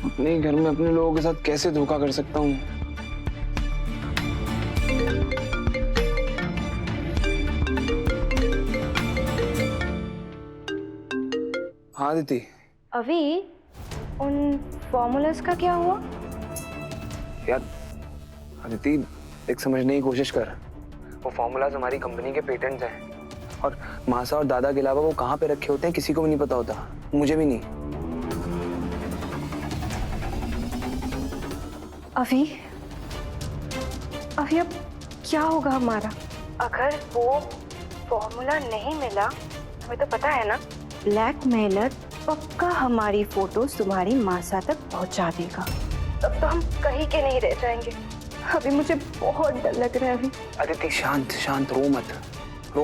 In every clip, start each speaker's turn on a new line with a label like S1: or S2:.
S1: अपने घर में अपने लोगों के साथ कैसे धोखा कर सकता हूँ? हाँ दीदी।
S2: अभी उन फॉर्मूलास का क्या हुआ?
S1: यार अदिति, एक समझने की कोशिश कर। वो फॉर्मूलाज हमारी कंपनी के पेटेंट्स हैं और मासा और दादा के अलावा वो कहाँ पे रखे होते हैं किसी को भी नहीं पता होता, मुझे भी नहीं।
S2: अभी अब क्या होगा हमारा? अगर वो फॉर्मूला नहीं मिला, हमें तो पता है ना, ब्लैकमेलर पक्का हमारी फोटोज तुम्हारी मासा तक पहुंचा देगा। तब तो हम कहीं के नहीं रह जाएंगे। अभी मुझे बहुत डर लग रहा है। अभी
S1: अदिति शांत शांत, रो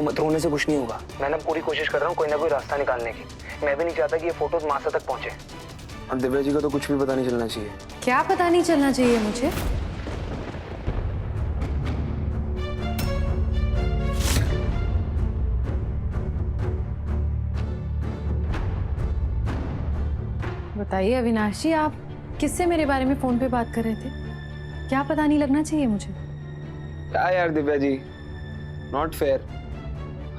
S1: मत, रोने से कुछ नहीं होगा। मैं ना पूरी कोशिश कर रहा हूँ कोई ना कोई रास्ता निकालने की। मैं भी नहीं चाहता कि ये फोटोज मासा तक पहुंचे। और दिव्या जी को तो कुछ भी पता नहीं चलना चाहिए।
S3: क्या पता नहीं चलना चाहिए मुझे? बताइए अविनाश जी, आप किससे मेरे बारे में फोन पे बात कर रहे थे? क्या पता नहीं लगना चाहिए मुझे?
S1: क्या यार दिव्या जी, नॉट फेयर।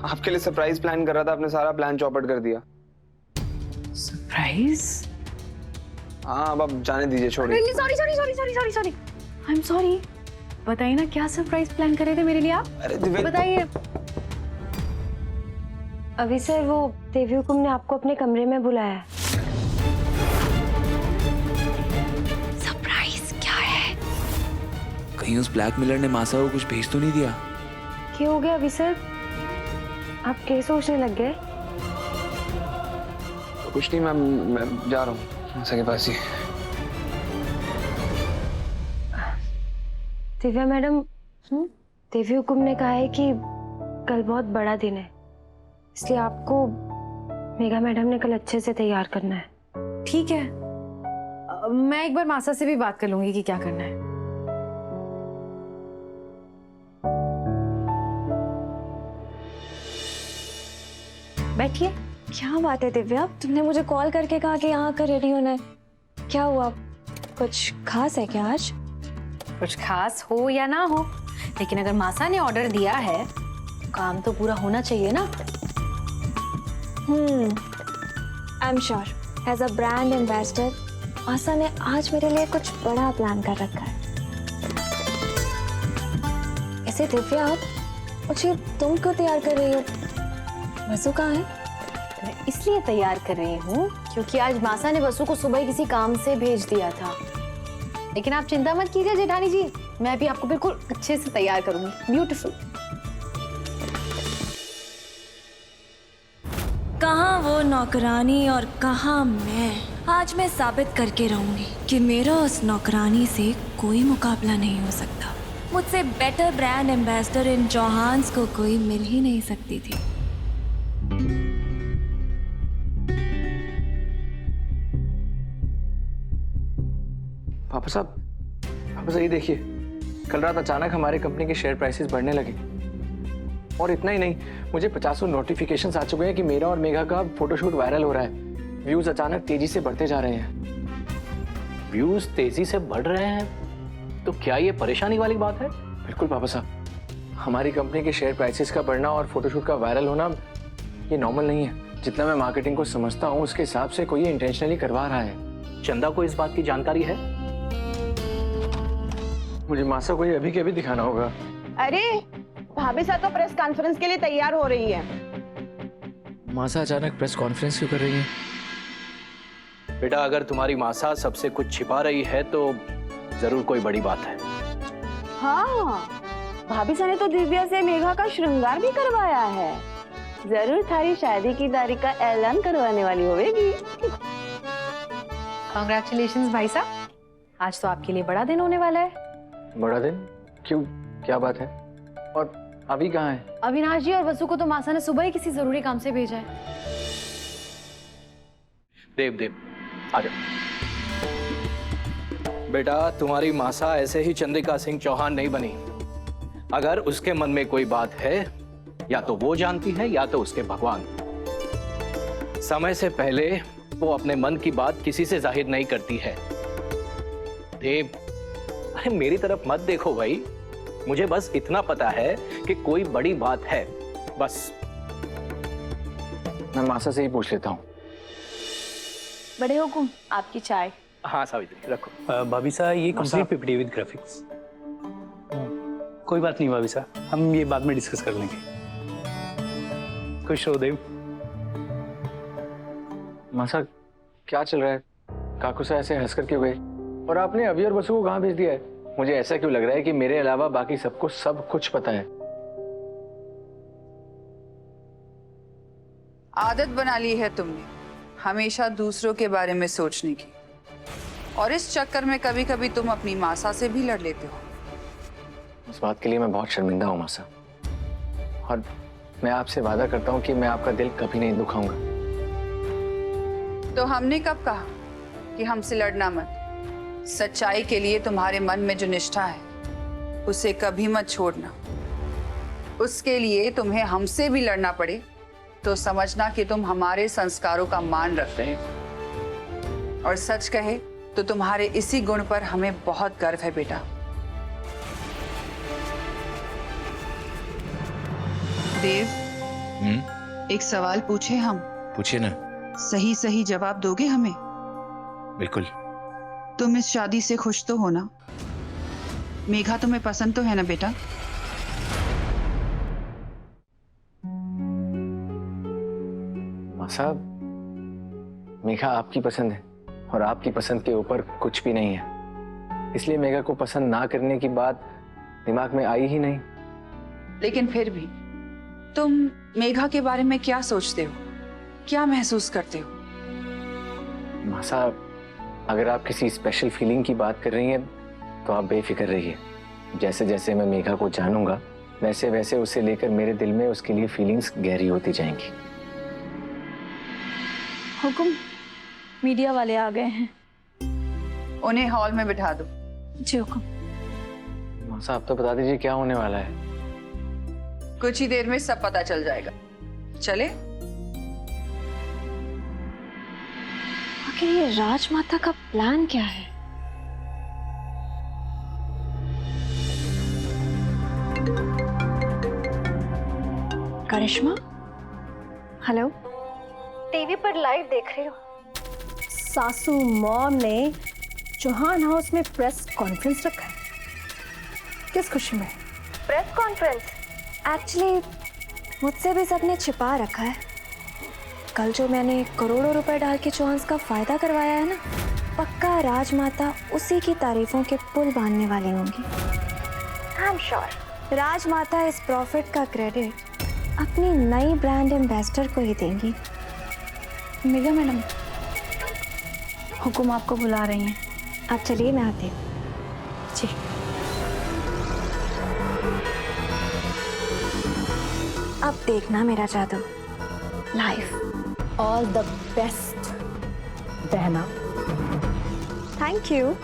S1: आपके लिए सरप्राइज प्लान कर रहा था, आपने सारा प्लान चौपट कर दिया।
S3: सरप्राइज?
S1: हाँ अब आप जाने दीजिए, छोड़िए।
S3: Sorry I am sorry. बताइए ना, क्या सरप्राइज प्लान कर रहे थे मेरे लिए आप?
S1: अरे दिव्या,
S3: बताइए।
S2: अभी सर, वो देवी हुकुम ने आपको अपने कमरे में बुलाया है।
S3: सरप्राइज क्या है?
S1: कहीं उस ब्लैकमेलर ने मासा को कुछ भेज तो नहीं दिया?
S2: क्या हो गया अभी सर? आप क्या सोचने लग गए?
S1: कुछ नहीं मैम, मैं जा रहा हूँ मासा के पास ही।
S2: दिव्या मैडम, देवी हुकुम ने कहा है कि कल बहुत बड़ा दिन है, इसलिए आपको मेघा मैडम ने कल अच्छे से तैयार करना है।
S3: ठीक है, मैं एक बार मासा से भी बात कर लूंगी कि क्या करना है। बैठिए।
S2: क्या बात है दिव्या, तुमने मुझे कॉल करके कहा कि यहाँ आकर रेडी होना है। क्या हुआ, कुछ खास है क्या आज?
S3: कुछ खास हो या ना हो, लेकिन अगर मासा ने ऑर्डर दिया है तो काम तो पूरा होना चाहिए ना।
S2: I am sure as a brand ambassador मासा ने आज मेरे लिए कुछ बड़ा प्लान कर रखा है। ऐसे दिव्या, मुझे तुम क्यों तैयार कर रही हो? वसु कहाँ है?
S3: मैं इसलिए तैयार कर रही हूँ क्योंकि आज मासा ने वसु को सुबह ही किसी काम से भेज दिया था। लेकिन आप चिंता मत कीजिए जेठानी जी, मैं भी आपको बिल्कुल अच्छे से तैयार करूंगी, ब्यूटीफुल।
S4: कहाँ वो नौकरानी और कहाँ मैं, आज मैं साबित करके रहूंगी कि मेरा उस नौकरानी से कोई मुकाबला नहीं हो सकता। मुझसे बेटर ब्रांड एम्बेसडर इन चौहान्स को कोई मिल ही नहीं सकती थी।
S5: पापा साहब ये देखिए, कल रात अचानक हमारे कंपनी के शेयर प्राइसेस बढ़ने लगे और इतना ही नहीं, मुझे 50 नोटिफिकेशंस आ चुके हैं कि मेरा और मेघा का फोटोशूट वायरल हो रहा है। व्यूज अचानक तेजी से बढ़ते जा रहे हैं।
S6: व्यूज तेजी से बढ़ रहे हैं तो क्या ये परेशानी वाली बात है?
S5: बिल्कुल पापा साहब, हमारी कंपनी के शेयर प्राइसेस का बढ़ना और फोटोशूट का वायरल होना ये नॉर्मल नहीं है। जितना मैं मार्केटिंग को समझता हूँ उसके हिसाब से कोई ये इंटेंशनली करवा रहा है।
S6: चंदा को इस बात की जानकारी है?
S5: मुझे मासा को ये अभी के अभी दिखाना होगा।
S7: अरे भाभी साहब तो प्रेस कॉन्फ्रेंस के लिए तैयार हो रही है।
S5: मासा अचानक प्रेस कॉन्फ्रेंस क्यों कर रही है?
S6: बेटा, अगर तुम्हारी मासा सबसे कुछ छिपा रही है तो जरूर कोई बड़ी बात है।
S7: हाँ, भाभी साहब ने तो दिव्या से मेघा का श्रृंगार भी करवाया है। जरूर थारी शादी की तारीख का ऐलान करवाने वाली होगी।
S3: कांग्रेचुलेशंस भाई साहब, आज तो आपके लिए बड़ा दिन होने वाला है।
S5: बड़ा दिन? क्यों, क्या बात है? और अभी कहाँ है?
S3: अविनाश जी और वसु को तो मासा ने सुबह ही किसी जरूरी काम से भेजा है।
S6: देव आ जाओ। बेटा, तुम्हारी मासा ऐसे ही चंद्रिका सिंह चौहान नहीं बनी। अगर उसके मन में कोई बात है, या तो वो जानती है या तो उसके भगवान। समय से पहले वो अपने मन की बात किसी से जाहिर नहीं करती है। देव, अरे मेरी तरफ मत देखो भाई, मुझे बस इतना पता है कि कोई बड़ी बात है, बस।
S5: मैं मासा से ही पूछ लेता हूँ।
S7: बड़े हुकुम, आपकी चाय।
S6: हाँ सावित्री, रखो।
S8: भाभी साहब ये कंप्लीट पीपीटी विद ग्राफिक्स। कोई बात नहीं भाभी साहब, हम ये बाद में डिस्कस कर लेंगे। खुश हो देव।
S5: मासा क्या चल रहा है? काकू से ऐसे हंसकर क्यों गए? और आपने अभी और बसु को कहाँ भेज दिया है? मुझे ऐसा क्यों लग रहा है कि मेरे अलावा बाकी सबको सब कुछ पता है।
S9: आदत बना ली है तुमने हमेशा दूसरों के बारे में सोचने की, और इस चक्कर में कभी कभी तुम अपनी मासा से भी लड़ लेते हो।
S5: इस बात के लिए मैं बहुत शर्मिंदा हूँ मासा, और मैं आपसे वादा करता हूँ कि मैं आपका दिल कभी नहीं दुखाऊंगा।
S9: तो हमने कब कहा कि हमसे लड़ना मत? सच्चाई के लिए तुम्हारे मन में जो निष्ठा है उसे कभी मत छोड़ना। उसके लिए तुम्हें हमसे भी लड़ना पड़े तो समझना कि तुम हमारे संस्कारों का मान रख रहे हो। और सच कहे तो तुम्हारे इसी गुण पर हमें बहुत गर्व है बेटा। देव, एक सवाल पूछे हम?
S10: पूछिए ना।
S9: सही सही जवाब दोगे हमें?
S10: बिल्कुल।
S9: तुम इस शादी से खुश तो हो ना? मेघा तुम्हें पसंद तो है ना बेटा?
S5: मासा, मेघा आपकी पसंद है और आपकी पसंद के ऊपर कुछ भी नहीं है, इसलिए मेघा को पसंद ना करने की बात दिमाग में आई ही नहीं।
S9: लेकिन फिर भी तुम मेघा के बारे में क्या सोचते हो, क्या महसूस करते हो?
S5: मासा, अगर आप किसी स्पेशल फीलिंग की बात कर रही हैं तो आप बेफिक्र रहिए। जैसे जैसे मैं मेघा को जानूंगा वैसे वैसे उसे लेकर मेरे दिल में उसके लिए फीलिंग्स गहरी होती जाएंगी।
S7: हुकुम, मीडिया वाले आ गए हैं।
S9: उन्हें हॉल में बिठा दो।
S7: जी हुकुम।
S5: मासा, आप तो बता दीजिए क्या होने वाला है।
S9: कुछ ही देर में सब पता चल जाएगा। चले?
S2: आखिर ये राजमाता का प्लान क्या है? करिश्मा, हेलो, टीवी पर लाइव देख रही हो? सासू मॉम ने चौहान हाउस में प्रेस कॉन्फ्रेंस रखा है। किस खुशी में? Press conference? एक्चुअली मुझसे भी सबने छिपा रखा है। कल जो मैंने करोड़ों रुपए डाल के चौहान का फायदा करवाया है ना, पक्का राजमाता उसी की तारीफों के पुल बांधने वाली होंगी। आई एम श्योर राजमाता इस प्रॉफिट का क्रेडिट अपनी नई ब्रांड एम्बेसडर को ही देंगी।
S7: मेघा मैडम, हुकुम आपको बुला रही हैं।
S2: अब चलिए, मैं आती हूँ। जी। अब देखना मेरा जादू लाइव। ऑल द बेस्ट बहना। Thank you.